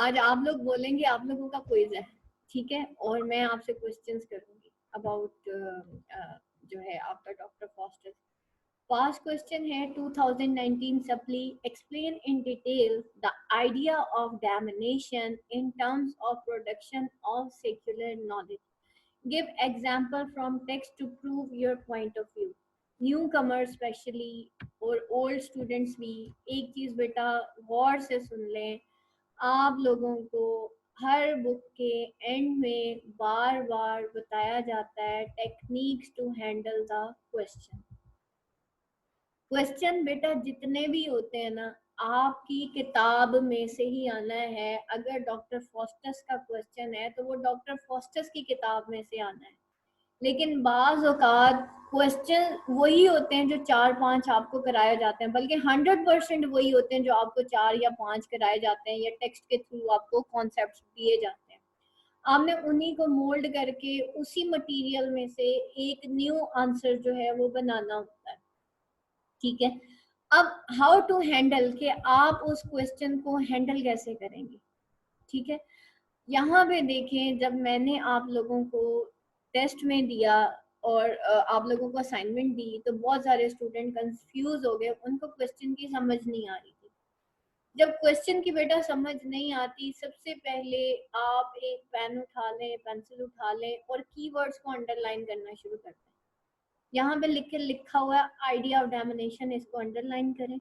आज आप लोग बोलेंगे, आप लोगों का क्विज है, ठीक है, और मैं आपसे क्वेश्चंस करूंगी अबाउट जो है आपका डॉक्टर फॉस्टर। फर्स्ट क्वेश्चन है 2019 supply, explain in detail the idea of damnation in terms of production of secular knowledge, give example from text to prove your point of view. Newcomer specially और old students भी एक चीज बेटा गौर से सुन लें, आप लोगों को हर बुक के एंड में बार बार बताया जाता है techniques to handle the question. Question बेटा जितने भी होते हैं ना, आपकी किताब में से ही आना है। अगर डॉक्टर फॉस्टस का क्वेश्चन है तो वो डॉक्टर फॉस्टस की किताब में से आना है। लेकिन बाज औकात क्वेश्चन वही होते हैं जो 4-5 आपको कराए जाते हैं, बल्कि 100% वही होते हैं जो आपको 4 या 5 कराए जाते हैं या टेक्स्ट के थ्रू आपको कॉन्सेप्ट दिए जाते हैं। आपने उन्हीं को मोल्ड करके उसी मटेरियल में से एक न्यू आंसर जो है वो बनाना होता है, ठीक है। अब हाउ टू हैंडल के आप उस क्वेश्चन को हैंडल कैसे करेंगे, ठीक है। यहाँ पे देखें, जब मैंने आप लोगों को टेस्ट में दिया और आप लोगों को असाइनमेंट दी तो बहुत सारे स्टूडेंट कंफ्यूज हो गए, उनको क्वेश्चन की समझ नहीं आ रही थी। जब क्वेश्चन की बेटा समझ नहीं आती, सबसे पहले आप एक पेन उठा लें, पेंसिल उठा लें और कीवर्ड्स को अंडरलाइन करना शुरू करते हैं। यहाँ पे लिखा हुआ है आइडिया ऑफ डैमिनेशन, इसको अंडरलाइन करें।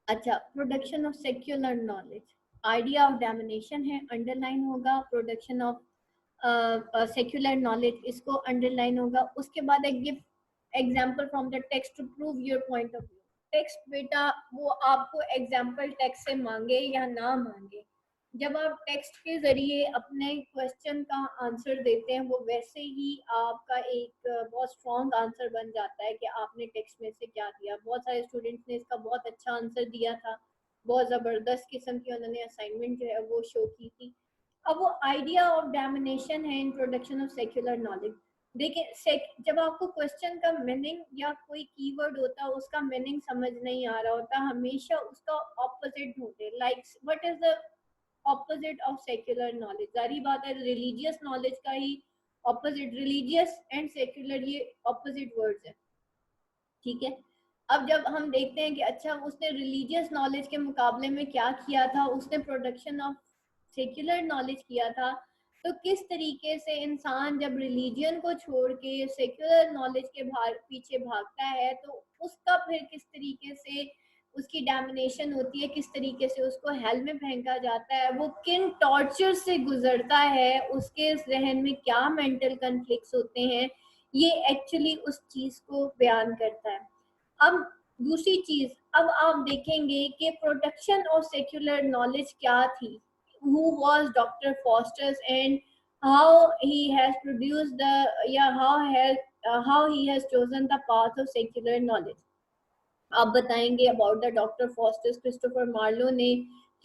अच्छा, production of secular knowledge, idea of damnation है, अंडरलाइन होगा। प्रोडक्शन ऑफ सेक्युलर नॉलेज, इसको अंडरलाइन होगा। उसके बाद एक give example from the text to prove your point of view. Text बेटा वो आपको एग्जांपल टेक्स्ट से मांगे या ना मांगे, जब आप टेक्स्ट के जरिए अपने क्वेश्चन का आंसर देते हैं वो वैसे ही आपका एक बहुत स्ट्रॉन्ग आंसर बन जाता है कि आपने टेक्स्ट में से क्या दिया। बहुत सारे स्टूडेंट्स ने इसका बहुत अच्छा आंसर दिया था, बहुत ज़बरदस्त किस्म की उन्होंने असाइनमेंट जो है वो शो की थी। अब वो आइडिया ऑफ डैमिनेशन है, इंट्रोडक्शन ऑफ सेक्युलर नॉलेज। देखिए, जब आपको क्वेश्चन का मीनिंग या कोई कीवर्ड होता है उसका मीनिंग समझ नहीं आ रहा होता, हमेशा उसका ऑपोजिट ढूंढे। Like what is the opposite of secular knowledge? जारी बात है, रिलीजियस नॉलेज का ही ऑपोजिट, रिलीजियस एंड सेक्युलर ये ऑपोजिट वर्ड्स है, ठीक है। अब जब हम देखते हैं कि अच्छा उसने रिलीजियस नॉलेज के मुकाबले में क्या किया था, उसने प्रोडक्शन ऑफ सेक्युलर नॉलेज किया था, तो किस तरीके से इंसान जब रिलीजियन को छोड़ के सेक्युलर नॉलेज के पीछे भागता है तो उसका फिर किस तरीके से उसकी डैमिनेशन होती है, किस तरीके से उसको हेल में फेंका जाता है, वो किन टॉर्चर से गुजरता है, उसके जहन में क्या मेंटल कन्फ्लिक्ट्स होते हैं, ये एक्चुअली उस चीज को बयान करता है। अब दूसरी चीज, अब आप देखेंगे कि प्रोडक्शन ऑफ सेक्युलर नॉलेज क्या थी, who was Dr. Foster's and how he has produced the, yeah, how he has chosen the path of secular knowledge। आप बताएंगे about the doctor Faustus. Christopher Marlowe ने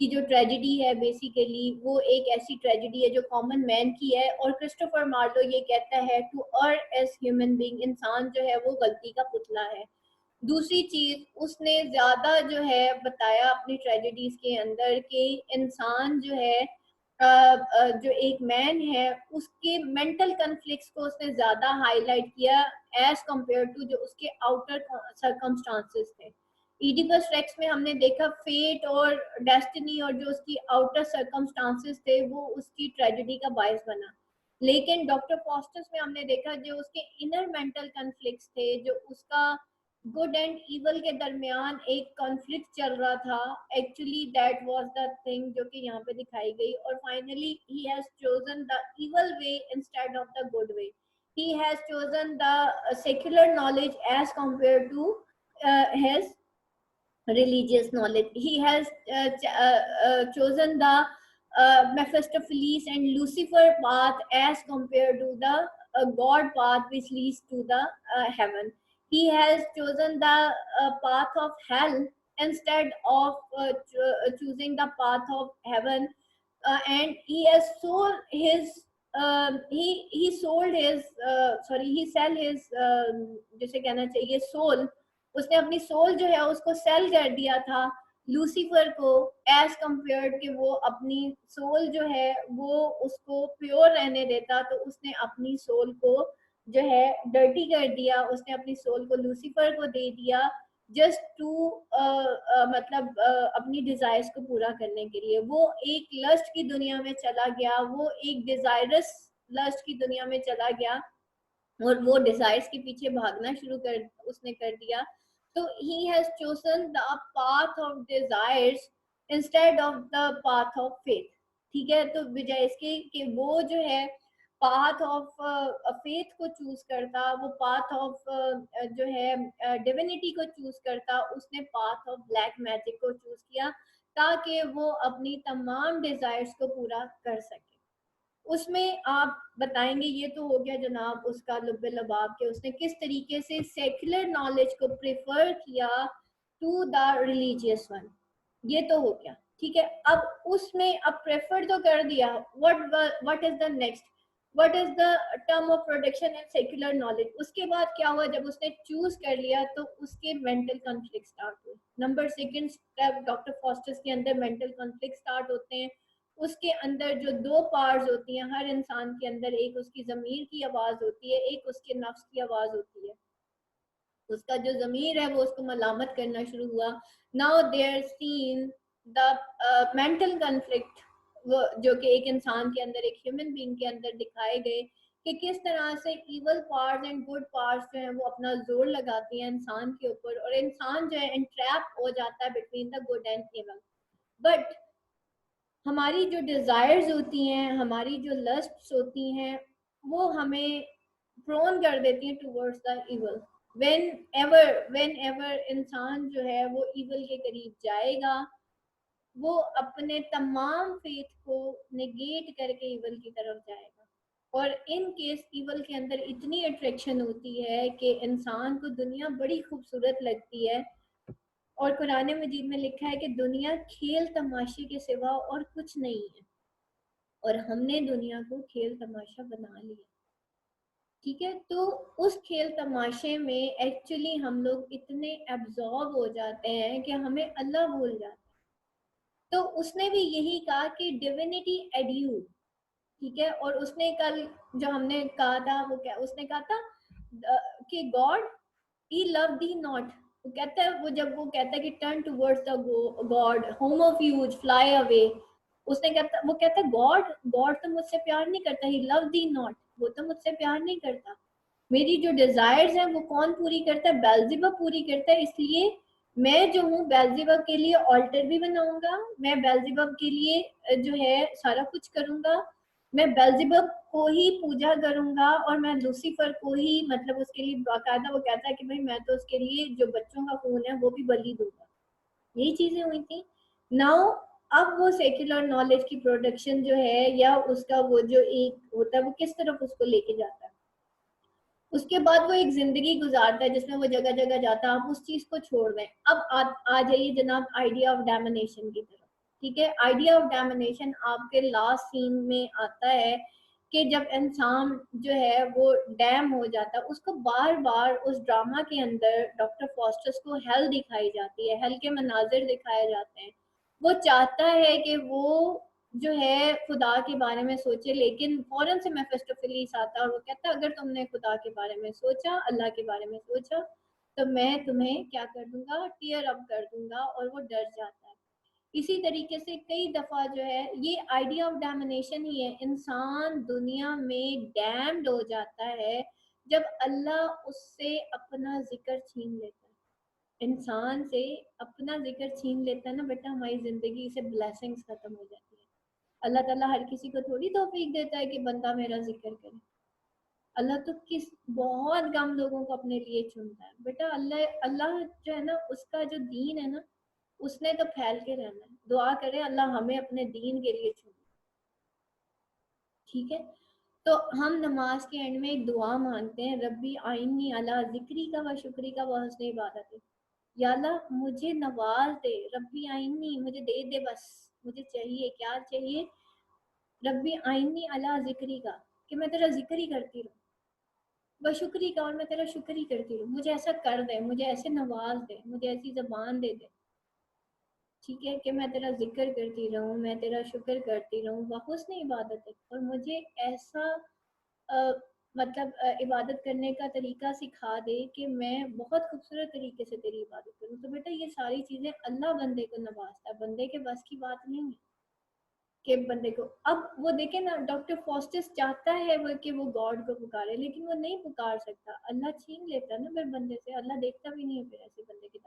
की जो ट्रेजेडी है basically वो एक ऐसी ट्रेजेडी है जो कॉमन मैन की है, और क्रिस्टोफर मार्लो ये कहता है to earn as human being, इंसान जो है वो गलती का पुतला है। दूसरी चीज उसने ज्यादा जो है बताया अपनी ट्रेजेडीज के अंदर कि इंसान जो है जो एक मैन है उसके मेंटल कन्फ्लिक्ट्स को उसने ज्यादा हाईलाइट किया एज कंपेयर टू जो उसके आउटर सर्कमस्टांसेस थे। इडिपस रेक्स में हमने देखा फेट और डेस्टिनी और जो उसकी आउटर सर्कमस्टांसेस थे वो उसकी ट्रेजेडी का बायस बना। लेकिन डॉक्टर फॉस्टर्स में हमने देखा जो उसके इनर मेंटल कन्फ्लिक्ट्स थे, जो उसका गुड एंड इवल के दरमियान एक कॉन्फ्लिक्ट चल रहा था, actually that was the thing जो कि यहाँ पे दिखाई गई। और finally he has chosen the evil way instead of the good way. He has chosen the secular knowledge as compare to his religious knowledge। He has chosen the Mephistopheles and Lucifer path as compared to the God path which leads to the heaven। He has chosen the path of hell instead of choosing the path of heaven, and he has sold his he sold his he sell his जैसे कहना चाहिए soul, उसने अपनी soul जो है उसको cell कर दिया था। लूसीफर को एज कम्पेयर्ड कि वो अपनी सोल जो है वो उसको प्योर रहने देता, तो उसने अपनी सोल को जो है डर्टी कर दिया, उसने अपनी सोल को लूसीफर को दे दिया जस्ट टू मतलब अपनी डिजायर्स को पूरा करने के लिए। वो एक लस्ट की दुनिया में चला गया, वो एक डिजायरस लस्ट की दुनिया में चला गया और वो डिजायर्स के पीछे भागना शुरू कर उसने कर दिया। तो ही has chosen the path of desires instead of the path of faith. ठीक है, तो बजाय इसके कि वो जो है पाथ ऑफ फेथ को चूज करता, वो पाथ ऑफ जो है डिविनिटी को चूज करता, उसने पाथ ऑफ ब्लैक मैजिक को चूज किया ताकि वो अपनी तमाम डिजायर्स को पूरा कर सके। उसमें आप बताएंगे, ये तो हो गया जनाब उसका लुब्बे लबाब के उसने किस तरीके से सेक्युलर नॉलेज को प्रेफर किया टू द रिलीजियस वन, ये तो हो गया। ठीक है, अब उसमें अब प्रेफर तो कर दिया, what is the next, what is the term of production and secular knowledge. उसके बाद क्या हुआ, जब उसने चूज कर लिया तो उसके मेंटल कॉन्फ्लिक्ट स्टार्ट हुए। Number second step doctor fosters के अंदर मेंटल कॉन्फ्लिक्ट स्टार्ट होते हैं। उसके अंदर जो दो पार्ट्स होती हैं हर इंसान के अंदर, एक उसकी जमीर की आवाज होती है, एक उसके नफ्स की आवाज होती है। उसका जो जमीर है वो उसको मलामत करना शुरू हुआ। Now there seen the mental conflict जो कि एक इंसान के अंदर, एक ह्यूमन बीइंग के अंदर दिखाए गए कि किस तरह से evil parts and good parts जो है वो अपना जोर लगाती हैं इंसान के ऊपर, और इंसान जो है एंट्रैप हो जाता है between the good and evil. But हमारी जो डिजायर्स होती हैं, हमारी जो लस्ट्स होती हैं, वो हमें प्रोन कर देती हैं towards the evil. When ever इंसान जो है वो इवल के करीब जाएगा, वो अपने तमाम फेथ को नेगेट करके इवल की तरफ जाएगा। और इन केस इवल के अंदर इतनी अट्रैक्शन होती है कि इंसान को दुनिया बड़ी खूबसूरत लगती है, और कुरान मजीद में लिखा है कि दुनिया खेल तमाशे के सिवा और कुछ नहीं है, और हमने दुनिया को खेल तमाशा बना लिया। ठीक है, तो उस खेल तमाशे में एक्चुअली हम लोग इतने एब्जॉर्ब हो जाते हैं कि हमें अल्लाह भूल जाता है। तो उसने भी यही कहा कि डिविनिटी एड्यू। ठीक है, और उसने कल जो हमने कहा था वो क्या उसने कहा था कि God he love the not. वो कहता है, वो जब वो कहता है कि turn towards the God home of use fly away, उसने कहता वो कहता है गॉड गॉड तो मुझसे प्यार नहीं करता, ही लव दी नॉट, वो तो मुझसे प्यार नहीं करता। मेरी जो डिजायर्स हैं वो कौन पूरी करता है, बेल्जेबब पूरी करता है। इसलिए मैं जो हूँ बेल्जेबब के लिए ऑल्टर भी बनाऊंगा, मैं बेल्जेबब के लिए जो है सारा कुछ करूंगा, मैं बेल्जेबब को ही पूजा करूंगा, और मैं लूसीफर को ही मतलब उसके लिए बाकायदा वो कहता है कि भाई मैं तो उसके लिए जो बच्चों का खून है वो भी बलि दूंगा। यही चीजें हुई थी। नाउ अब वो सेक्युलर नॉलेज की प्रोडक्शन जो है या उसका वो जो एक होता है वो किस तरफ उसको लेके जाता है। उसके बाद वो एक जिंदगी गुजारता है जिसमें वो जगह जगह जाता है, आप उस चीज को छोड़ दें। अब आ जाइए जनाब आइडिया ऑफ डैमिनेशन की तरफ। ठीक है, आइडिया ऑफ डैमिनेशन आपके लास्ट सीन में आता है कि जब इंसान जो है वो डैम हो जाता है, उसको बार बार उस ड्रामा के अंदर डॉक्टर फॉस्टर्स को हेल दिखाई जाती है, हेल के मनाजिर दिखाए जाते हैं। वो चाहता है कि वो जो है खुदा के बारे में सोचे, लेकिन फौरन से मेफिस्टोफेलिस आता है और वो कहता है अगर तुमने खुदा के बारे में सोचा, अल्लाह के बारे में सोचा, तो मैं तुम्हें क्या कर दूंगा, टीयर अप कर दूंगा, और वो डर जाता है। इसी तरीके से कई दफा जो है ये आइडिया ऑफ डैमिनेशन ही है, इंसान दुनिया में डैम्ड हो जाता है जब अल्लाह उससे अपना जिक्र छीन लेता है। इंसान से अपना जिक्र छीन लेता है ना बेटा, हमारी जिंदगी से ब्लेसिंग्स खत्म हो जाती है। अल्लाह ताला हर किसी को थोड़ी तौफीक देता है कि बंदा मेरा जिक्र करे। अल्लाह तो किस बहुत कम लोगों को अपने लिए चुनता है बेटा। अल्लाह अल्लाह जो है ना उसका जो दीन है ना उसने तो फैल के रहना है। दुआ करें अल्लाह हमें अपने दीन के लिए चुने। ठीक है, तो हम नमाज के एंड में एक दुआ मांगते हैं, रब्बी आइन्नी अला जिक्री का व शुक्री का व हस्न इबादत। या अल्लाह मुझे नवाज दे, रब्बी आइन्नी मुझे दे दे, बस मुझे चाहिए क्या चाहिए, रब्बी आइन्नी अला जिक्री का कि मैं तेरा जिक्र ही करती रहूँ, व शुक्री का और मैं तेरा शुक्र ही करती रहूँ। मुझे ऐसा कर दे, मुझे ऐसे नवाज दे, मुझे ऐसी जबान दे दे। ठीक है, कि मैं तेरा जिक्र करती रहूं, मैं तेरा शुक्र करती रहूं, वह हुस्न इबादत है। और मुझे ऐसा मतलब इबादत करने का तरीका सिखा दे कि मैं बहुत खूबसूरत तरीके से तेरी इबादत करूं। तो बेटा ये सारी चीजें अल्लाह बंदे को नवाजता है, बंदे के बस की बात नहीं है कि बंदे को। अब वो देखे ना, डॉक्टर फॉस्टिस चाहता है वो कि वो गॉड को पुकारे, लेकिन वो नहीं पुकार सकता, अल्लाह छीन लेता है ना फिर बंदे से। अल्लाह देखता भी नहीं है फिर ऐसे बंदे की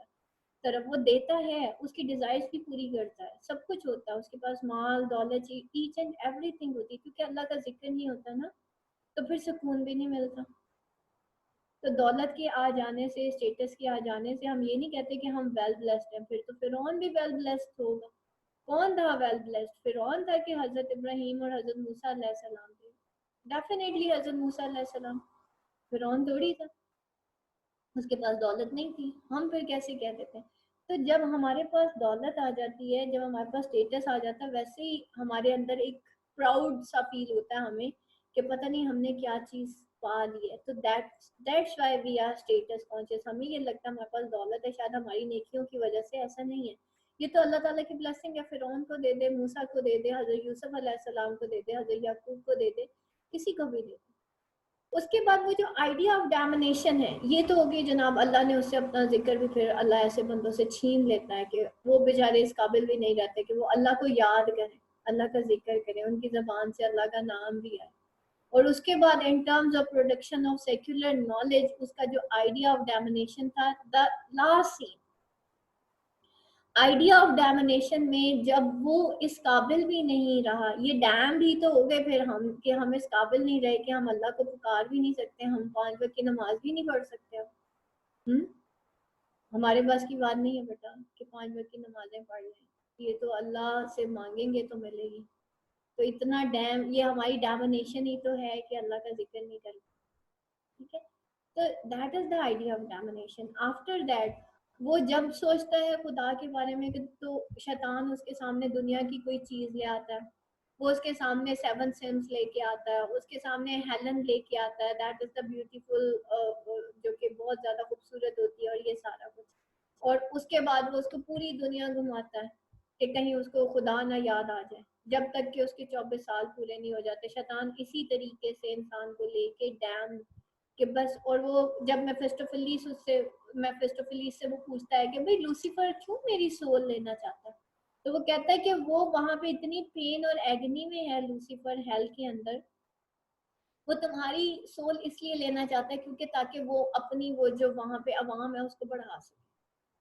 तरफ, वो देता है, उसकी डिजायर्स भी पूरी करता है, सब कुछ होता है उसके पास, माल दौलत, ईच एंड एवरीथिंग होती है, क्योंकि अल्लाह का जिक्र नहीं होता ना, तो फिर सुकून भी नहीं मिलता। तो दौलत के आ जाने से, स्टेटस के आ जाने से हम ये नहीं कहते कि हम वेल ब्लेस्ड हैं। फिर तो फिरौन भी वेल ब्लेस्ड होगा। कौन था वेल ब्लेस्ड? फिरौन था कि हजरत इब्राहिम और हजरत मूसा अलैहि सलाम थे। डेफिनेटली हजरत मूसा अलैहि सलाम, फिरौन थोड़ी था, उसके पास दौलत नहीं थी। हम फिर कैसे कह देते हैं? तो जब हमारे पास दौलत आ जाती है, जब हमारे पास स्टेटस आ जाता है, वैसे ही हमारे अंदर एक प्राउड सा फील होता है हमें कि पता नहीं हमने क्या चीज पा ली है। तो that's why we are status conscious. हमें ये लगता है हमारे पास दौलत है, शायद हमारी नेकियों की वजह से। ऐसा नहीं है, ये तो अल्लाह ताला की ब्लेसिंग है। फिरौन को दे दे, मूसा को दे दे, हजरत यूसुफ अलैहिस्सलाम को दे दे, हजरत याकूब को दे दे, किसी को भी दे दे। उसके बाद वो जो आइडिया ऑफ डैमिनेशन है, ये तो होगी जनाब, अल्लाह ने उससे अपना जिक्र भी, फिर अल्लाह ऐसे बंदों से छीन लेता है कि वो बेचारे इस काबिल भी नहीं रहते कि वो अल्लाह को याद करें, अल्लाह का जिक्र करें, उनकी जबान से अल्लाह का नाम भी आए। और उसके बाद in terms of production of secular knowledge, उसका जो आइडिया ऑफ डैमिनेशन था, the last scene idea of damnation में, जब वो इस काबिल भी नहीं रहा, ये डैम भी तो हो गए फिर हम, कि हम इस काबिल नहीं रहे कि हम अल्लाह को पुकार भी नहीं सकते, हम 5 वक्त की नमाज भी नहीं पढ़ सकते अब। हम्म, हमारे बस की बात नहीं है बेटा कि 5 वक्त की नमाजें पढ़ लें, ये तो अल्लाह से मांगेंगे तो मिलेगी। तो इतना डैम, ये हमारी डैमिनेशन ही तो है कि अल्लाह का जिक्र नहीं कर। ठीक है, तो that is the idea of damnation. After that वो जब सोचता है खुदा के बारे में, कि तो शैतान उसके सामने दुनिया की कोई चीज ले आता है, वो उसके सामने 7 सिम्स लेके आता है, उसके सामने हेलन लेके आता है, दैट इज द ब्यूटीफुल, जो कि बहुत ज्यादा खूबसूरत होती है, और ये सारा कुछ। और उसके बाद वो उसको पूरी दुनिया घुमाता है कि कहीं उसको खुदा ना याद आ जाए, जब तक कि उसके 24 साल पूरे नहीं हो जाते। शैतान इसी तरीके से इंसान को लेके डैम, कि बस। और वो जब मेफिस्टोफेलिस से वो पूछता है कि भाई लूसीफर क्यों मेरी सोल लेना चाहता है, तो वो कहता है कि वो वहां पे इतनी पेन और एगनी में है, लूसीफर हेल के अंदर, वो तुम्हारी सोल इसलिए लेना चाहता है क्योंकि ताकि वो अपनी वो जो वहां पे अवाम है उसको बढ़ा सके।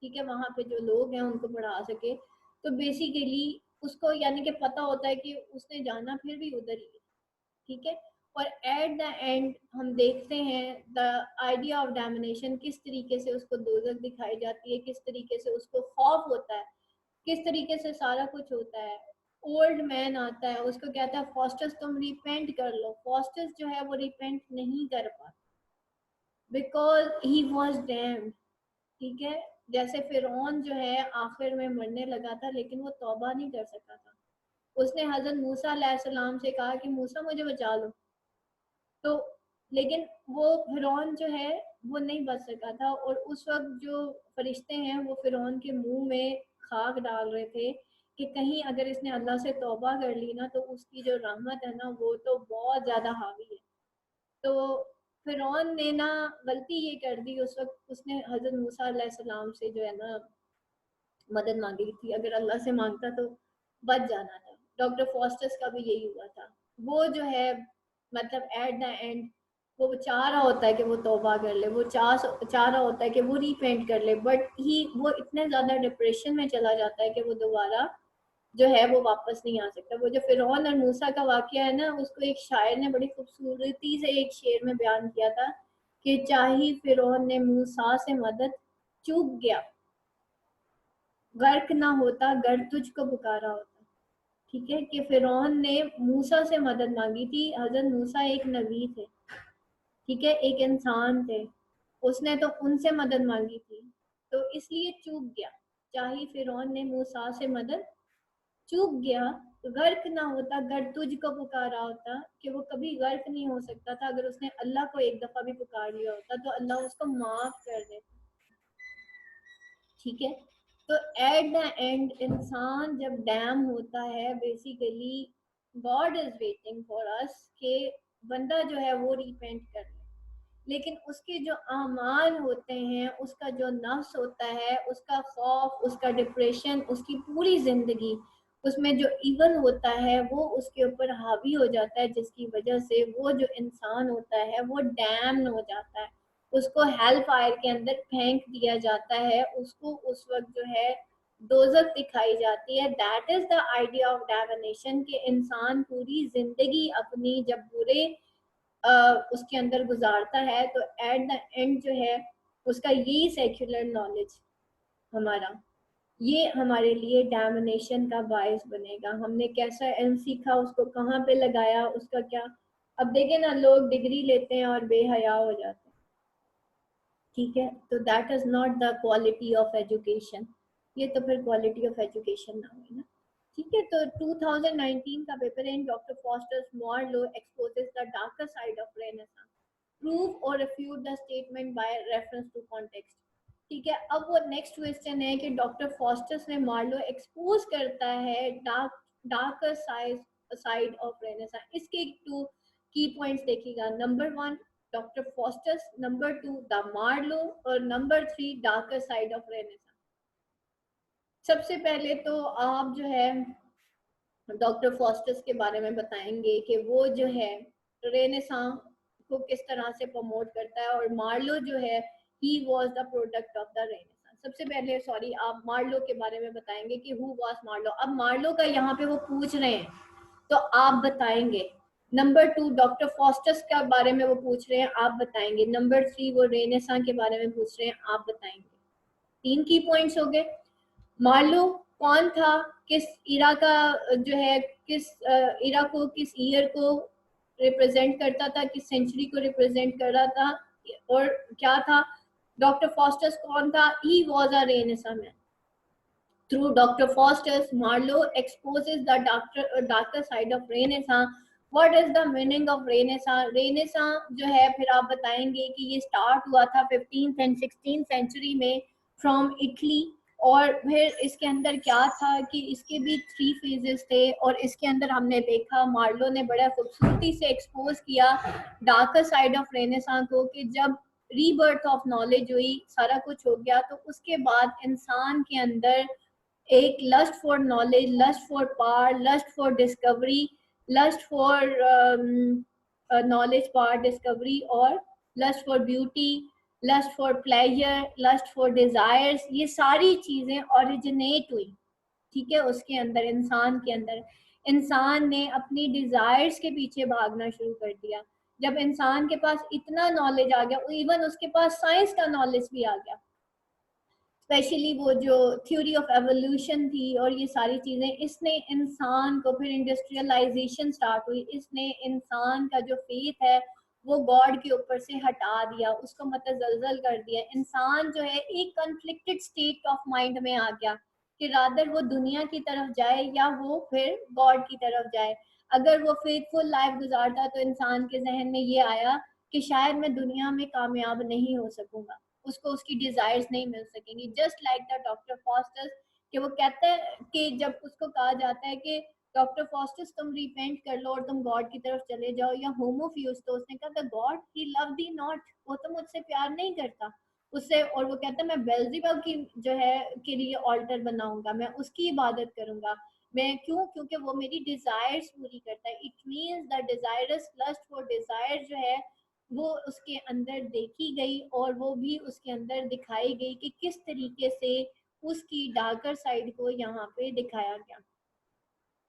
ठीक है, वहां पे जो लोग हैं उनको बढ़ा सके। तो बेसिकली उसको यानी कि पता होता है कि उसने जाना फिर भी उधर ही है। ठीक है, और एट द एंड हम देखते हैं द आइडिया ऑफ डैमिनेशन, किस तरीके से उसको दोजख दिखाई जाती है, किस तरीके से उसको खौफ होता है, किस तरीके से सारा कुछ होता है। ओल्ड मैन आता है, उसको कहता है फॉस्टस तुम रिपेंट कर लो। फॉस्टस जो है वो रिपेंट नहीं कर पाता, बिकॉज ही वॉज डैम्ड। ठीक है, जैसे फिरौन जो है आखिर में मरने लगा था, लेकिन वो तौबा नहीं कर सका था। उसने हजरत मूसा अलैहिस्सलाम से कहा कि मूसा मुझे बचा लो, तो लेकिन वो फिरौन जो है वो नहीं बच सका था। और उस वक्त जो फरिश्ते हैं वो फिरौन के मुंह में खाक डाल रहे थे कि कहीं अगर इसने अल्लाह से तौबा कर ली ना, तो उसकी जो रहमत है ना वो तो बहुत ज्यादा हावी है। तो फिरौन ने ना गलती ये कर दी उस वक्त, उसने हजरत मूसा अलैहिस्सलाम से जो है ना मदद मांगी थी। अगर अल्लाह से मांगता तो बच जाना था। डॉक्टर फॉस्टस का भी यही हुआ था। वो जो है मतलब एट द एंड वो चाह रहा होता है कि वो तौबा कर ले, वो चाह रहा होता है कि वो रीपेंट कर ले, बट ही वो इतने ज्यादा डिप्रेशन में चला जाता है कि वो दोबारा जो है वो वापस नहीं आ सकता। वो जो फिरौन और मूसा का वाकया है ना, उसको एक शायर ने बड़ी खूबसूरती से एक शेर में बयान किया था कि चाही फिरौन ने मूसा से मदद, चूक गया गर्क ना होता, गर तुझको पुकारा होता। ठीक है, कि फिरौन ने मूसा से मदद मांगी थी। हजरत मूसा एक नबी थे, ठीक है, एक इंसान थे, उसने तो उनसे मदद मांगी थी, तो इसलिए चूक गया। चाहे फिरौन ने मूसा से मदद, चूक गया। गर्क ना होता, गर तुझको पुकारा होता, कि वो कभी गर्क नहीं हो सकता था। अगर उसने अल्लाह को एक दफा भी पुकार लिया होता तो अल्लाह उसको माफ कर देता। ठीक है, तो एट द एंड इंसान जब डैम होता है, basically God is waiting for us के बंदा जो है वो रिपेंट कर ले, लेकिन उसके जो अमाल होते हैं, उसका जो नफ्स होता है, उसका खौफ, उसका डिप्रेशन, उसकी पूरी जिंदगी उसमें जो इवन होता है वो उसके ऊपर हावी हो जाता है, जिसकी वजह से वो जो इंसान होता है वो डैम हो जाता है, उसको हेल फायर के अंदर फेंक दिया जाता है, उसको उस वक्त जो है दोजख दिखाई जाती है। That is the idea of damnation, कि इंसान पूरी जिंदगी अपनी जब बुरे उसके अंदर गुजारता है तो एट द एंड जो है उसका यही सेक्युलर नॉलेज हमारा, ये हमारे लिए डैमिनेशन का बायस बनेगा। हमने कैसा एम सीखा, उसको कहाँ पे लगाया, उसका क्या। अब देखें ना, लोग डिग्री लेते हैं और बेहया हो जाते हैं, ठीक है, तो that is not the quality of education, ये तो फिर क्वालिटी ऑफ एजुकेशन ना हुई ना। ठीक है, तो 2019 का paper in doctor Faustus Marlowe exposes the darker side of Renaissance, prove or refute the statement by reference to context। ठीक है, अब वो नेक्स्ट क्वेश्चन है कि डॉक्टर फॉस्टर्स ने मार्लो एक्सपोज करता है डार्कर साइड ऑफ रेनेसां। इसके टू की पॉइंट्स देखिएगा, number one Doctor Faustus, number two the Marlowe, और number three darker side of Renaissance. सबसे पहले तो आप जो है डॉक्टर फॉस्टर्स के बारे में बताएंगे कि वो जो है रेनेसां को किस तरह से प्रमोट करता है, और मार्लो जो है he was the product of the renaissance. सबसे पहले सॉरी, आप मार्लो के बारे में बताएंगे कि हु वाज मार्लो। अब मार्लो का यहाँ पे वो पूछ रहे हैं तो आप बताएंगे। नंबर टू डॉक्टर फॉस्टर्स के बारे में वो पूछ रहे हैं, आप बताएंगे। नंबर थ्री वो रेनेसां के बारे में पूछ रहे हैं, आप बताएंगे। तीन की पॉइंट्स हो गए। मार्लो कौन था, किस इरा का जो है, किस इरा को, किस ईयर को रिप्रेजेंट करता था, किस सेंचुरी को रिप्रेजेंट कर रहा था, और क्या था। डॉक्टर फॉस्टर्स कौन था, he was a Renaissance man. Through doctor Faustus Marlowe exposes the darker side of Renaissance. What is the meaning of Renaissance. Renaissance जो है फिर आप बताएंगे कि ये स्टार्ट हुआ था 15th एंड 16th सेंचुरी में फ्रॉम इटली, और फिर इसके अंदर क्या था कि इसके भी थ्री फेजेस थे, और इसके अंदर हमने देखा मार्लो ने बड़ा खूबसूरती से एक्सपोज किया डार्कर साइड ऑफ रेनेसां को, कि जब रीबर्थ ऑफ नॉलेज हुई, सारा कुछ हो गया, तो उसके बाद इंसान के अंदर एक lust for knowledge, lust for power, lust for discovery, lust for knowledge, power, discovery, और lust for beauty, lust for pleasure, lust for desires, ये सारी चीजें ओरिजिनेट हुई। ठीक है, उसके अंदर, इंसान के अंदर, इंसान ने अपनी डिजायर्स के पीछे भागना शुरू कर दिया। जब इंसान के पास इतना नॉलेज आ गया, इवन उसके पास साइंस का नॉलेज भी आ गया, स्पेशली वो जो थ्योरी ऑफ एवोल्यूशन थी और ये सारी चीजें, इसने इंसान को, फिर इंडस्ट्रियलाइजेशन स्टार्ट हुई, इसने इंसान का जो फेथ है वो गॉड के ऊपर से हटा दिया, उसको मतजलजल कर दिया। इंसान जो है एक कन्फ्लिक्टेड स्टेट ऑफ माइंड में आ गया कि रादर वो दुनिया की तरफ जाए या वो फिर गॉड की तरफ जाए। अगर वो फेथफुल लाइफ गुजारता तो इंसान के जहन में ये आया कि शायद मैं दुनिया में कामयाब नहीं हो सकूंगा, उसको उसकी डिजायर्स नहीं मिल सकेंगी। Just like the doctor fosters, कि वो कहते हैं कि जब उसको कहा जाता है कि डॉक्टर फॉस्टर्स तुम रिपेंट कर लो और तुम गॉड की तरफ चले जाओ, या होमोफ्यूज, तो उसने कहा the God he love the not, वो तो मुझसे प्यार नहीं करता उससे, और वो कहता है मैं बेल्जिबब की जो है के लिए ऑल्टर बनाऊंगा, मैं उसकी इबादत करूंगा। मैं क्यों, क्योंकि वो मेरी डिजायर्स पूरी करता है। It means the desires lust for desire जो है वो उसके अंदर देखी गई, और वो भी उसके अंदर दिखाई गई कि किस तरीके से उसकी डार्कर साइड को यहाँ पे दिखाया गया।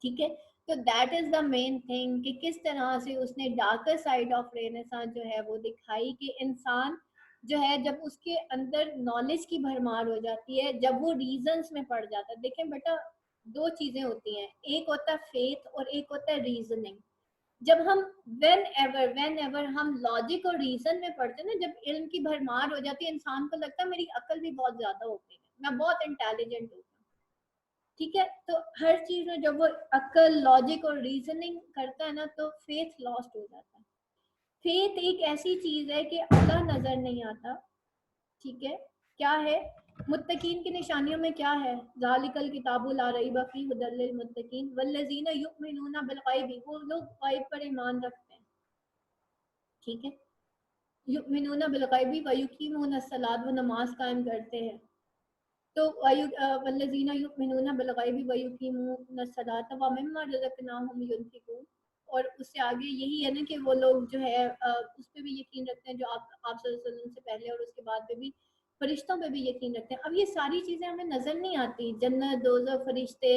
ठीक है, तो that is the main thing कि किस तरह से उसने डार्कर साइड ऑफ रेनेसां जो है वो दिखाई, कि इंसान जो है जब उसके अंदर नॉलेज की भरमार हो जाती है, जब वो रीजंस में पड़ जाता है। देखें बेटा, दो चीजें होती हैं, एक होता है फेथ और एक होता है रीजनिंग। जब हम वेन एवर हम लॉजिक और रीजन में पढ़ते हैं ना, जब इल्म की भरमार हो जाती है, इंसान को लगता है मेरी अकल भी बहुत ज्यादा हो गई है, मैं बहुत इंटेलिजेंट हूँ। ठीक है, तो हर चीज में जब वो अकल, लॉजिक और रीजनिंग करता है ना, तो फेथ लॉस्ट हो जाता है। फेथ एक ऐसी चीज है कि अल्लाह नजर नहीं आता। ठीक है, क्या है मुत्तकीन की निशानियों में क्या है? ज़ालिकल किताबु ला रैब फीह हुदल लिल मुत्तकीन वल्लज़ीना युमिनूना बिल गैबि, वो लोग गैब पर ईमान रखते हैं, ठीक है। युमिनूना बिल गैबि व युकीमूना सलात, वो नमाज कायम करते हैं। तो वल्लज़ीना युमिनूना बिल गैबि व युकीमूना सलात व मिम्मा रज़क़नाहुम युनफिकून, और उससे आगे यही है ना कि वो लोग जो है उस पे भी यकीन रखते हैं जो आप सल्लल्लाहु अलैहि वसल्लम से पहले और उसके बाद पे भी फरिश्तों पे भी यकीन रखते हैं। अब ये सारी चीज़ें हमें नज़र नहीं आती, जन्नत, दोज़ख, फरिश्ते,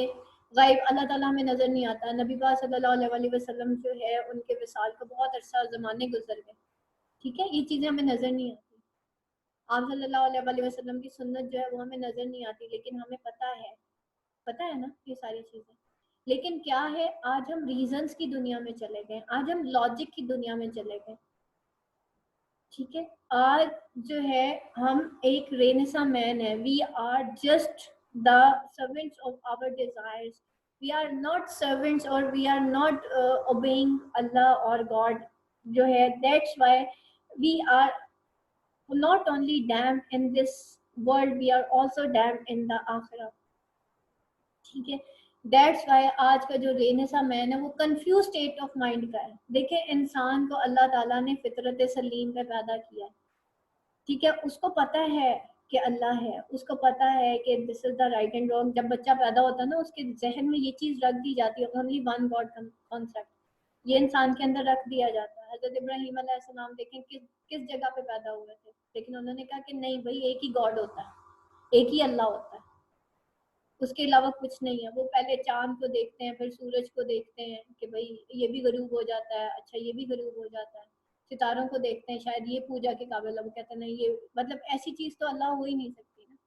गैब, अल्लाह ताला हमें नज़र नहीं आता। नबी पाक सल्लल्लाहु अलैहि वसल्लम जो है उनके विसाल का बहुत अरसा ज़माने गुजर गए, ठीक है, ये चीज़ें हमें नज़र नहीं आती। आप सल्लल्लाहु अलैहि वसल्लम की सुन्नत जो है वो हमें नज़र नहीं आती, लेकिन हमें पता है ना ये सारी चीज़ें। लेकिन क्या है, आज हम रीजंस की दुनिया में चले गए, आज हम लॉजिक की दुनिया में चले गए, ठीक है। आज जो है हम एक रेनेसा मैन है, we are just the servants of our desires, we are not servants और वी आर नॉट ओबेइंग अल्लाह और गॉड जो है। That's why we are not only damned in this world, we are also damned in the akhirah, ठीक है। That's why आज का जो रेनेसा मैन है वो कंफ्यूज स्टेट ऑफ माइंड का है। देखिए, इंसान को अल्लाह ताला ने फितरत सलीम पे पैदा किया है, ठीक है। उसको पता है कि अल्लाह है, उसको पता है कि this is the right and wrong. जब बच्चा पैदा होता है ना, उसके जहन में ये चीज रख दी जाती है, ओनली वन गॉड कॉन्सेप्ट, ये इंसान के अंदर रख दिया जाता है। हजरत इब्राहिम अलैहिस्सलाम देखें किस जगह पे पैदा हुए थे, लेकिन उन्होंने कहा कि नहीं भाई, एक ही गॉड होता है, एक ही अल्लाह होता है, उसके अलावा कुछ नहीं है। वो पहले चांद को देखते हैं, फिर सूरज को देखते हैं कि भाई ये भी गरूब हो जाता है, अच्छा ये भी गरूब हो जाता है। सितारों को देखते हैं, शायद ये पूजा के काबिल है, वो कहते हैं नहीं ये, मतलब ऐसी चीज तो अल्लाह हो ही नहीं सकती ना।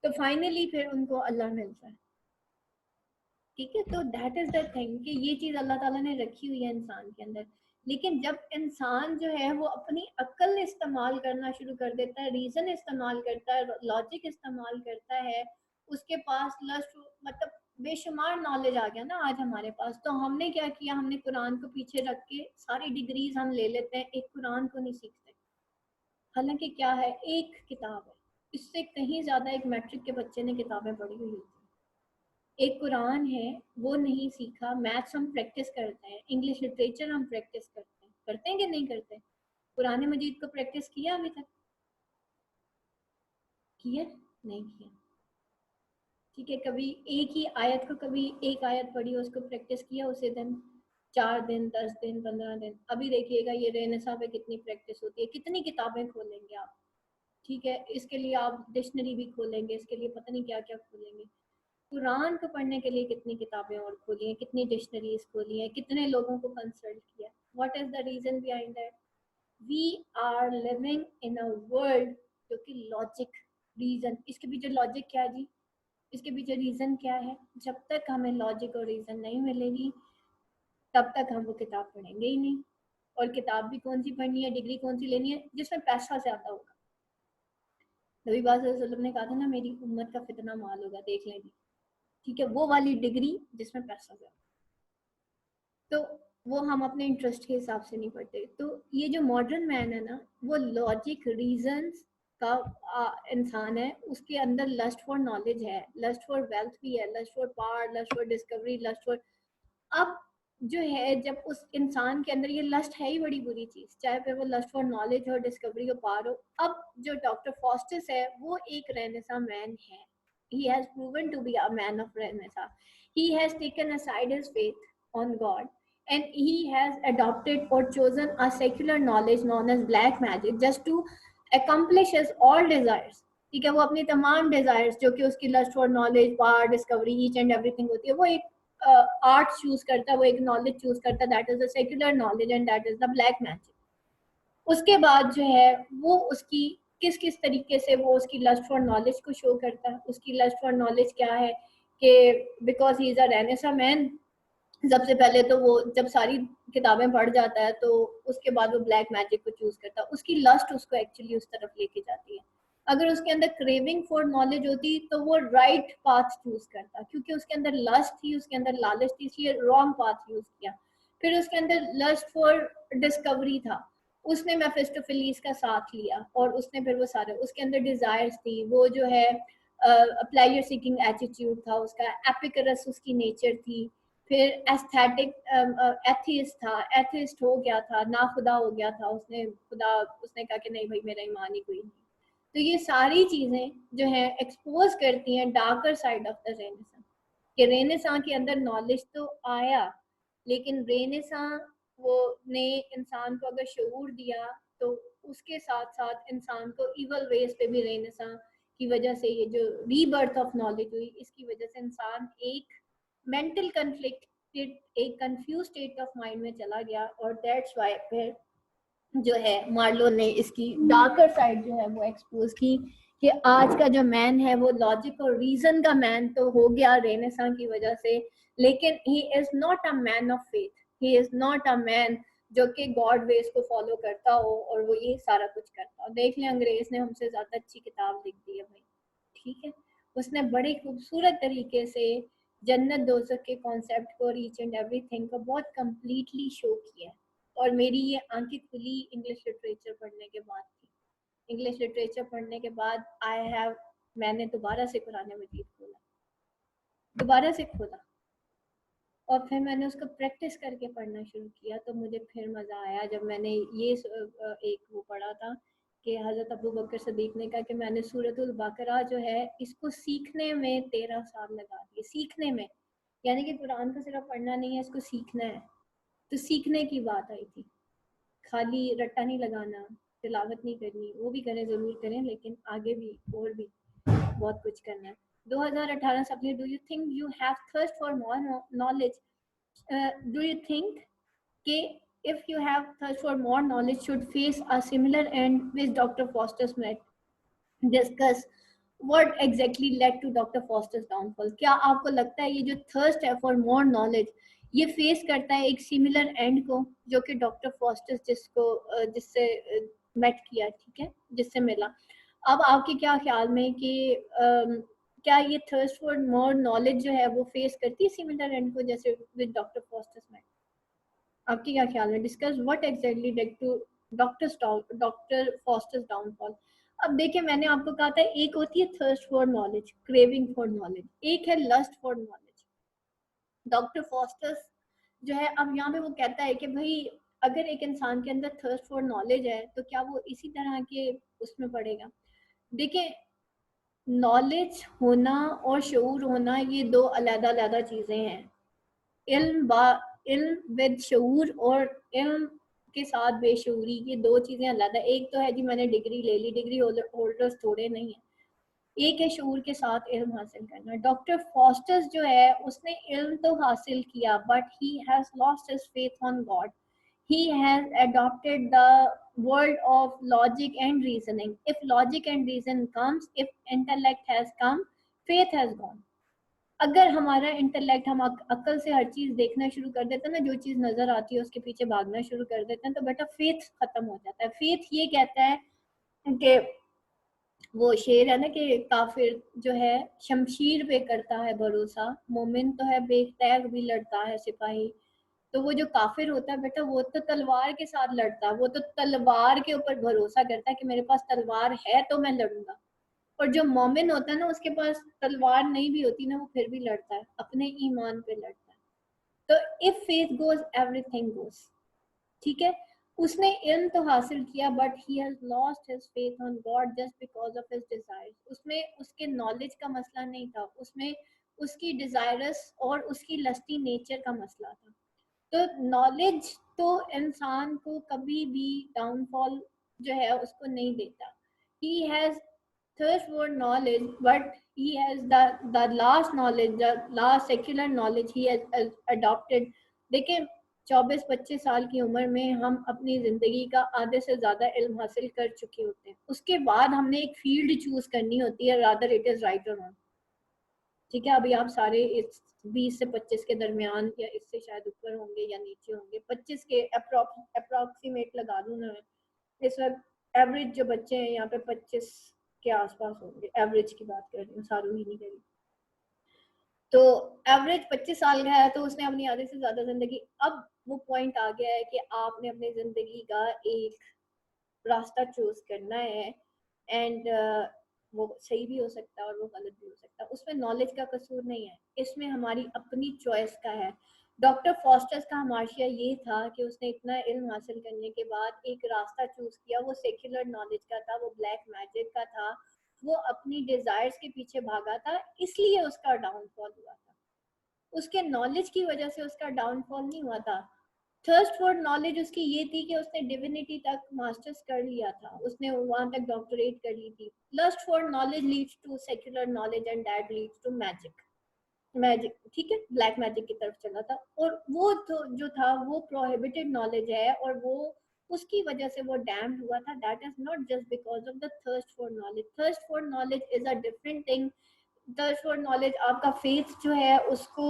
तो फाइनली फिर उनको अल्लाह मिलता है, ठीक है। तो दैट इज द थिंग कि ये चीज अल्लाह ताला ने रखी हुई है इंसान के अंदर। लेकिन जब इंसान जो है वो अपनी अक्ल इस्तेमाल करना शुरू कर देता है, रीजन इस्तेमाल करता है, लॉजिक इस्तेमाल करता है, उसके पास लस्ट, मतलब बेशुमार नॉलेज आ गया ना आज हमारे पास। तो हमने क्या किया, हमने कुरान को पीछे रख के सारी डिग्रीज हम ले लेते हैं, एक कुरान को नहीं सीखते। हालांकि क्या है, एक किताब है, इससे कहीं ज्यादा एक मैट्रिक के बच्चे ने किताबें पढ़ी हुई होती है। एक कुरान है, वो नहीं सीखा। मैथ्स हम प्रैक्टिस करते हैं, इंग्लिश लिटरेचर हम प्रैक्टिस करते हैं कि नहीं करते? कुरान मजीद को प्रैक्टिस किया अभी तक? किया नहीं किया, ठीक है। कभी एक ही आयत को, कभी एक आयत पढ़ी उसको प्रैक्टिस किया, उसे दिन 4 दिन 10 दिन 15 दिन। अभी देखिएगा ये रेनेसा पे कितनी प्रैक्टिस होती है, कितनी किताबें खोलेंगे आप, ठीक है। इसके लिए आप डिक्शनरी भी खोलेंगे, इसके लिए पता नहीं क्या क्या खोलेंगे। कुरान को पढ़ने के लिए कितनी किताबें और खोली हैं, कितनी डिक्शनरीज खोली हैं, कितने लोगों को कंसल्ट किया। What is the reason behind that? We are living in a world जो कि लॉजिक, रीजन, इसके पीछे लॉजिक क्या है जी, इसके पीछे रीजन क्या है? जब तक हमें लॉजिक और रीजन नहीं मिलेगी तब तक हम वो किताब पढ़ेंगे ही नहीं। और किताब भी कौन सी पढ़नी है, डिग्री कौन सी लेनी है जिसमें पैसा ज्यादा होगा। नबी पाक सल्लल्लाहु अलैहि वसल्लम ने कहा था ना, मेरी उम्मत का फितना माल होगा, देख लेंगे, ठीक है। वो वाली डिग्री जिसमें पैसा ज्यादा, तो वो हम अपने इंटरेस्ट के हिसाब से नहीं पढ़ते। तो ये जो मॉडर्न मैन है ना, वो लॉजिक रीजंस का इंसान है। उसके अंदर लस्ट फॉर नॉलेज है, लस्ट फॉर वेल्थ भी है, lust for power, lust for discovery, lust for, अब जो है जब उस इंसान के अंदर ये लस्ट है ही बड़ी बुरी चीज, चाहे फिर वो लस्ट फॉर नॉलेज हो, डिस्कवरी हो, पावर हो। अब जो डॉक्टर फॉस्टिस है वो एक रेनेसा मैन है, he has proven to be a man of renaissance. He has taken aside his faith on God and he has adopted or chosen a secular knowledge known as black magic just to accomplish his all desires, ठीक है। वो अपनी तमाम desires जो कि उसकी lust for knowledge, power, discovery, each and everything होती है, वो एक आर्ट चूज करता है, वो एक नॉलेज चूज करता है, that is the secular knowledge and that is the black magic. उसके बाद जो है वो उसकी किस किस तरीके से वो उसकी लस्ट फॉर नॉलेज को शो करता है। उसकी लस्ट फॉर नॉलेज क्या है कि because he is a Renaissance man, सबसे पहले तो वो जब सारी किताबें पढ़ जाता है तो उसके बाद वो ब्लैक मैजिक को चूज करता है। उसकी लस्ट उसको एक्चुअली उस तरफ लेके जाती है। अगर उसके अंदर क्रेविंग फॉर नॉलेज होती तो वो राइट पाथ चूज करता, क्योंकि उसके अंदर लस्ट थी, उसके अंदर लालच थी, इसलिए रॉन्ग पाथ यूज किया। फिर उसके अंदर लस्ट फॉर डिस्कवरी था, उसने मेफिस्टोफेलिस का साथ लिया और उसने फिर वो सारे उसके अंदर डिजायर्स थी, वो जो है प्लेजर सीकिंग एटीट्यूड था उसका, एपिकरस उसकी नेचर थी, फिर एस्थेटिक एथिस्ट था, एथिस्ट हो गया था, ना खुदा हो गया था, उसने कहा कि नहीं भाई मेरा ईमान ही कोई नहीं। तो ये सारी चीजें जो है एक्सपोज करती हैं darker side of the renaissance, कि रेनेसां के अंदर नॉलेज तो आया, लेकिन रेनेसां वो ने इंसान को अगर शऊर दिया तो उसके साथ साथ इंसान को इवल वेज पे भी रेनेसां की वजह से, ये जो रीबर्थ ऑफ नॉलेज हुई, इसकी वजह से इंसान एक मेंटल कन्फ्लिक्ट, एक कंफ्यूज स्टेट ऑफ माइंड में चला गया, और दैट्स व्हाई फिर जो है मार्लो ने इसकी डार्कर साइड जो है वो एक्सपोज की, कि आज का जो मैन है वो लॉजिक और रीजन का मैन तो हो गया रेनेसां की वजह से, लेकिन he is not a man of faith, he is not a man जो कि गॉड वेज को फॉलो करता हो और वो ये सारा कुछ करता हो। देख लें अंग्रेज ने हमसे ज्यादा अच्छी किताब लिख दी है भाई, ठीक है, उसने बड़े खूबसूरत तरीके से जन्नत दोज़ख के कॉन्सेप्ट को, ईच एंड एवरीथिंग को बहुत कंप्लीटली शो किया है। और मेरी ये आंखें खुली इंग्लिश लिटरेचर पढ़ने के बाद थी। इंग्लिश लिटरेचर पढ़ने के बाद मैंने दोबारा से कुरान मजीद खोला, दोबारा से खोला, और फिर मैंने उसको प्रैक्टिस करके पढ़ना शुरू किया, तो मुझे फिर मज़ा आया जब मैंने ये एक वो पढ़ा था कि हज़रत अबू बकर सदीक ने कहा कि मैंने सूरतुल बकरा जो है इसको सीखने में 13 साल लगा दिए, सीखने में, यानी कि कुरान को सिर्फ पढ़ना नहीं है, इसको सीखना है। तो सीखने की बात आई थी, खाली रट्टा नहीं लगाना, तिलावत नहीं करनी, वो भी करें, ज़रूर करें, लेकिन आगे भी और भी बहुत कुछ करना है। 2018 सपने, do you think you have thirst for more knowledge, do you think कि if you have thirst for more knowledge should face a similar end which Dr. Foster's met discuss what exactly led to Dr. Foster's downfall? क्या आपको लगता है ये जो thirst है for more knowledge ये face करता है एक सिमिलर एंड को, जो कि डॉक्टर फॉस्टर जिससे मेट किया, ठीक है, जिससे मिला। अब आपके क्या ख्याल में कि क्या ये थर्स्ट फॉर मोर नॉलेज जो है वो फेस करती है सिमिलर एंड को जैसे विद डॉक्टर फॉस्टर्स मेट? आपकी क्या ख्याल है? Discuss what exactly led to doctor Faustus downfall. अब देखिए, मैंने आपको कहा था एक होती है thirst for knowledge, craving for knowledge, एक है lust for knowledge. Doctor Faustus जो है, अब यहाँ पे वो कहता है कि भाई अगर एक इंसान के अंदर थर्स्ट फॉर नॉलेज है तो क्या वो इसी तरह के उसमें पड़ेगा? देखिए, नॉलेज होना और शऊर होना ये दो अलग अलग चीजें हैं। इल्म विद शऊर और इल्म के साथ बेशऊरी, ये दो चीजें अलग है। एक तो है जी मैंने डिग्री ले ली, डिग्री होल्डर्स थोड़े नहीं है, एक है शऊर के साथ इल्म हासिल करना। डॉक्टर फॉस्टर्स जो है उसने इल्म तो हासिल किया but he has lost his faith on God, he has adopted the world of logic and reasoning. If logic and reason comes, if intellect has come, faith has gone. अगर हमारा intellect, हम अक्ल से हर चीज देखना शुरू कर देते हैं ना, जो चीज नजर आती है उसके पीछे भागना शुरू कर देते हैं, तो बेटा फेथ खत्म हो जाता है। फेथ ये कहता है कि वो शेर है ना कि काफिर जो है शमशीर पे करता है भरोसा, मोमिन तो है बेतैग भी लड़ता है सिपाही। तो वो जो काफिर होता है बेटा वो तो तलवार के साथ लड़ता है, वो तो तलवार के ऊपर भरोसा करता है कि मेरे पास तलवार है तो मैं लड़ूंगा। और जो मोमिन होता है ना उसके पास तलवार नहीं भी होती ना, वो फिर भी लड़ता है, अपने ईमान पे लड़ता है। तो if faith goes everything goes, ठीक है। उसने इल्म तो हासिल किया but he has lost his faith on God just because of his desires. उसमें उसके नॉलेज का मसला नहीं था, उसमें उसकी डिजायरस और उसकी लस्टी नेचर का मसला था। तो नॉलेज तो इंसान को कभी भी डाउनफॉल जो है उसको नहीं देता। he has thirst for knowledge but he has the last knowledge, the last secular knowledge he has adopted। देखिए 24-25 साल की उम्र में हम अपनी जिंदगी का आधे से ज्यादा इल्म हासिल कर चुके होते हैं, उसके बाद हमने एक फील्ड चूज करनी होती है, रादर इट इज राइट और रॉन्ग, ठीक है। अभी आप सारे इस 20 से 25 के दरमियान या इससे शायद ऊपर होंगे या नीचे होंगे, 25 के अप्रोक्सीमेट लगा दूं ना इस वक्त। एवरेज जो बच्चे हैं यहाँ पे 25 के आसपास होंगे, एवरेज की बात कर रही हूँ, सारू ही नहीं करी। तो एवरेज 25 साल का है तो उसने अपनी आधे से ज्यादा जिंदगी, अब वो पॉइंट आ गया है कि आपने अपनी जिंदगी का एक रास्ता चूज करना है एंड वो सही भी हो सकता है और वो गलत भी हो सकता है, उसमें नॉलेज का कसूर नहीं है, इसमें हमारी अपनी चॉइस का है। डॉक्टर फॉस्टर्स का हमाशिया ये था कि उसने इतना इल्म हासिल करने के बाद एक रास्ता चूज किया, वो सेक्युलर नॉलेज का था, वो ब्लैक मैजिक का था, वो अपनी डिजायर्स के पीछे भागा था, इसलिए उसका डाउनफॉल हुआ था। उसके नॉलेज की वजह से उसका डाउनफॉल नहीं हुआ था। थर्स्ट फॉर नॉलेज उसकी ये थी कि उसने डिविनिटी तक मास्टर्स कर लिया था, उसने वहां तक डॉक्टरेट कर ली थी। Lust for knowledge leads to secular knowledge and that leads to magic. Magic ठीक है, ब्लैक मैजिक की तरफ चला था, और वो तो जो था वो प्रोहिबिटेड नॉलेज है, और वो उसकी वजह से वो डैम्ड हुआ था। That is not just because of the thirst for knowledge. Thirst for knowledge is a different thing. Thirst for knowledge आपका फेथ जो है उसको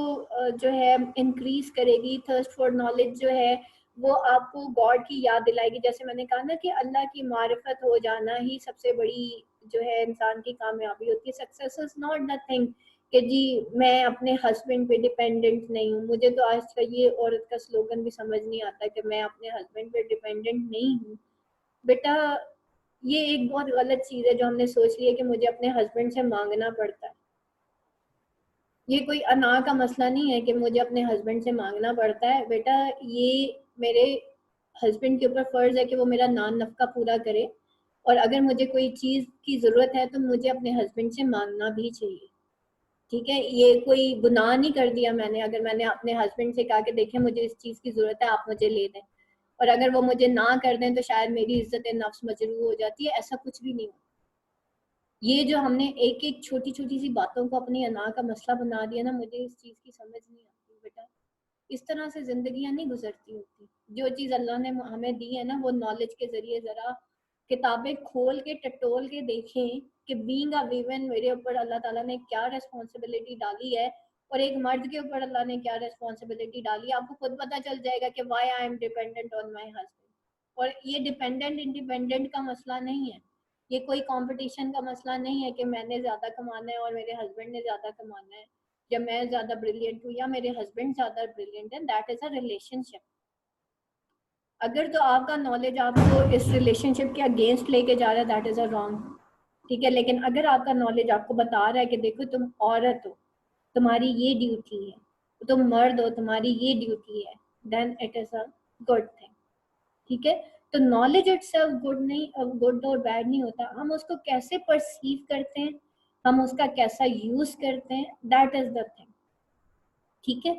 जो है इंक्रीज करेगी। थर्स्ट फॉर नॉलेज जो है वो आपको गॉड की याद दिलाएगी। जैसे मैंने कहा ना कि अल्लाह की मारिफत हो जाना ही सबसे बड़ी जो है इंसान की कामयाबी होती है। Success is not the thing कि जी मैं अपने हस्बैंड पे डिपेंडेंट नहीं हूँ। मुझे तो आज का ये औरत का स्लोगन भी समझ नहीं आता कि मैं अपने हस्बैंड पे डिपेंडेंट नहीं हूँ। बेटा ये एक बहुत गलत चीज है जो हमने सोच लिया कि मुझे अपने हस्बैंड से मांगना पड़ता है। ये कोई अना का मसला नहीं है कि मुझे अपने हस्बैंड से मांगना पड़ता है। बेटा ये मेरे हस्बैंड के ऊपर फर्ज है कि वो मेरा नान नफका पूरा करे, और अगर मुझे कोई चीज की जरूरत है तो मुझे अपने हस्बैंड से मांगना भी चाहिए। ठीक है, ये कोई गुनाह नहीं कर दिया मैंने अगर मैंने अपने हस्बैंड से कहा कि देखिए मुझे इस चीज की जरूरत है, आप मुझे ले दें, और अगर वो मुझे ना कर दें तो शायद मेरी इज्जत नफ्स मजरूह हो जाती है। ऐसा कुछ भी नहीं। ये जो हमने एक एक छोटी छोटी सी बातों को अपनी अना का मसला बना दिया ना, मुझे इस चीज की समझ नहीं आती बेटा। इस तरह से जिंदगियां नहीं गुजरती होती। जो चीज अल्लाह ने हमें दी है ना, वो नॉलेज के जरिए जरा किताबें खोल के टटोल के देखें कि बीइंग अ वीमेन मेरे ऊपर अल्लाह ताला ने क्या रेस्पॉन्सिबिलिटी डाली है, और एक मर्द के ऊपर अल्लाह ने क्या रेस्पॉन्सिबिलिटी डाली है। आपको खुद पता चल जाएगा कि why I am dependent on my husband. और ये डिपेंडेंट इंडिपेंडेंट का मसला नहीं है, ये कोई कंपटीशन का मसला नहीं है कि मैंने ज्यादा कमाना है और मेरे हस्बैंड ने ज्यादा कमाना है, या मैं ज्यादा ब्रिलियंट हूँ या मेरे हस्बैंड ज्यादा ब्रिलियंट है। That is a relationship. अगर तो आपका नॉलेज आपको इस रिलेशनशिप के अगेंस्ट लेके जा रहा है, दैट इज अ रॉन्ग। ठीक है, लेकिन अगर आपका नॉलेज आपको बता रहा है कि देखो तुम औरत हो, तुम्हारी ये ड्यूटी है, तुम मर्द हो, तुम्हारी ये ड्यूटी है, then it is a good thing. ठीक है, तो नॉलेज इटसेल्फ गुड नहीं, गुड और बैड नहीं होता, हम उसको कैसे परसीव करते हैं, हम उसका कैसा यूज करते हैं, दैट इज द थिंग। ठीक है,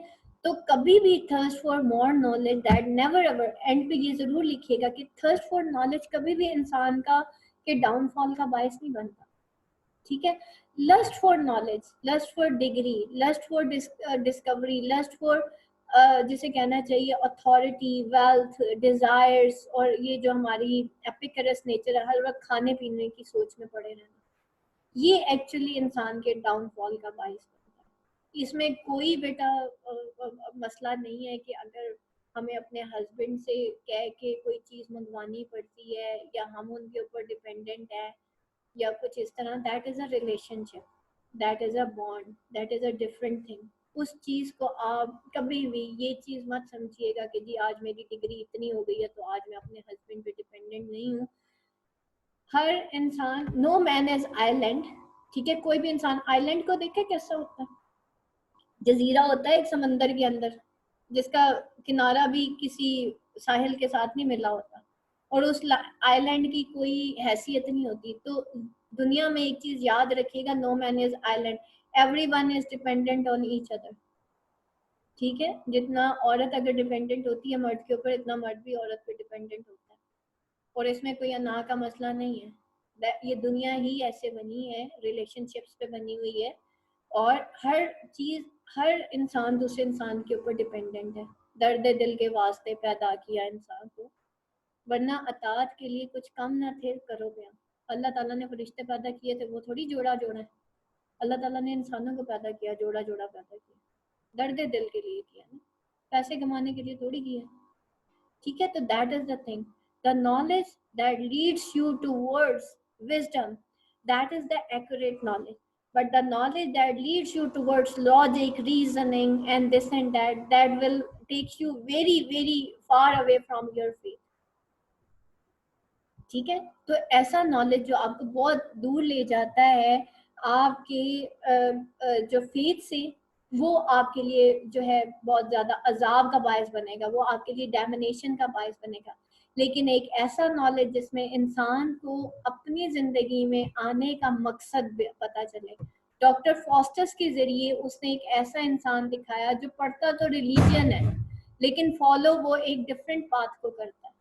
तो कभी भी thirst for more knowledge, that never ever, end पे ये जरूर लिखिएगा कि थर्स्ट फॉर नॉलेज कभी भी इंसान का के डाउनफॉल का बायस नहीं बनता। ठीक है, lust for knowledge, lust for degree, lust for discovery, lust for जिसे कहना चाहिए अथॉरिटी, वेल्थ, डिजायर्स, और ये जो हमारी एपिकरस नेचर है, हर वक्त खाने पीने की सोच में पड़े रहना, ये एक्चुअली इंसान के डाउनफॉल का बायस बनता है। इसमें कोई बेटा मसला नहीं है कि अगर हमें अपने हस्बैंड से कह के कोई चीज मंगवानी पड़ती है या हम उनके ऊपर डिपेंडेंट है या कुछ इस तरह। That is a relationship, that is a bond, that is a different thing. उस चीज को आप कभी भी ये चीज मत समझिएगा कि जी आज मेरी डिग्री इतनी हो गई है तो आज मैं अपने हस्बैंड पे डिपेंडेंट नहीं हूँ। हर इंसान, नो मैन इज आइलैंड। ठीक है, कोई भी इंसान आइलैंड को देखे कैसा होता है, जजीरा होता है एक समंदर के अंदर जिसका किनारा भी किसी साहिल के साथ नहीं मिला होता, और उस आइलैंड की कोई हैसियत नहीं होती। तो दुनिया में एक चीज याद रखिएगा, no man is island, everyone is dependent on each other. ठीक है, जितना औरत अगर डिपेंडेंट होती है मर्द के ऊपर, इतना मर्द भी औरत पे डिपेंडेंट होता है, और इसमें कोई अना का मसला नहीं है। ये दुनिया ही ऐसे बनी है, रिलेशनशिप्स पे बनी हुई है, और हर चीज, हर इंसान दूसरे इंसान के ऊपर डिपेंडेंट है। दर्द दिल के वास्ते पैदा किया इंसान को, वरना अतात के लिए कुछ कम ना थे करो बयां। अल्लाह ताला ने फरिश्ते पैदा किए थे, वो थोड़ी जोड़ा जोड़ा है। अल्लाह ताला ने इंसानों को पैदा किया, जोड़ा जोड़ा पैदा किया, दर्द दिल के लिए किया ना, पैसे कमाने के लिए थोड़ी किया। ठीक है, तो that is the thing, the knowledge that leads you towards wisdom, that is the accurate knowledge. But the knowledge that leads you towards logic, reasoning, and this and that, that will take you very, very far away from your faith. ठीक है। तो ऐसा knowledge जो आपको बहुत दूर ले जाता है आपके जो फेथ से, वो आपके लिए जो है बहुत ज्यादा अजाब का बायस बनेगा, वो आपके लिए डैमिनेशन का बायस बनेगा। लेकिन एक ऐसा नॉलेज जिसमें इंसान को अपनी जिंदगी में आने का मकसद पता चले। डॉक्टर फॉस्टर्स के जरिए उसने एक ऐसा इंसान दिखाया जो पढ़ता तो रिलीजन है लेकिन फॉलो वो एक डिफरेंट पाथ को करता है।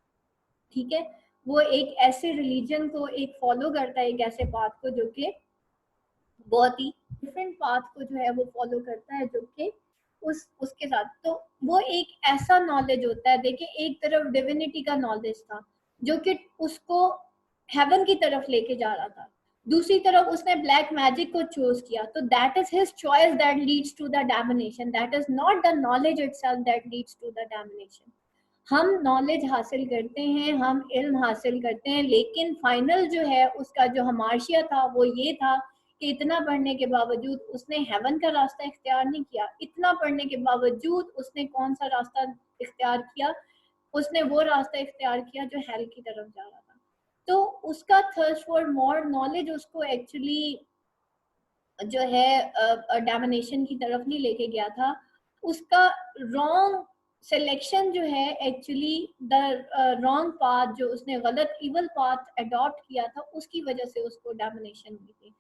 ठीक है, वो एक ऐसे रिलीजन को एक फॉलो करता है, एक ऐसे पाथ को जो कि बहुत ही डिफरेंट पाथ को जो है वो फॉलो करता है, जो कि उसके साथ तो वो एक ऐसा नॉलेज होता है। देखिए एक तरफ डिविनिटी का नॉलेज था जो कि उसको हेवन की तरफ लेके जा रहा था, दूसरी तरफ उसने ब्लैक मैजिक को चूज किया, तो that is his choice that leads to the damnation, that is not the knowledge itself that leads to the damnation. हम नॉलेज हासिल करते हैं, हम इल्म हासिल करते हैं, लेकिन फाइनल जो है उसका जो हमाशिया था वो ये था कि इतना पढ़ने के बावजूद उसने हेवन का रास्ता इख्तियार नहीं किया, इतना पढ़ने के बावजूद उसने कौन सा रास्ता इख्तियार किया, उसने वो रास्ता इख्तियार किया जो हेल की तरफ जा रहा था। तो उसका थर्स्ट फॉर मोर नॉलेज उसको एक्चुअली जो है डैमिनेशन की तरफ नहीं लेके गया था, उसका रॉन्ग सिलेक्शन जो है एक्चुअली द रॉन्ग पाथ, जो उसने गलत इवल पाथ अडॉप्ट किया था उसकी वजह से उसको डैमिनेशन हुई थी।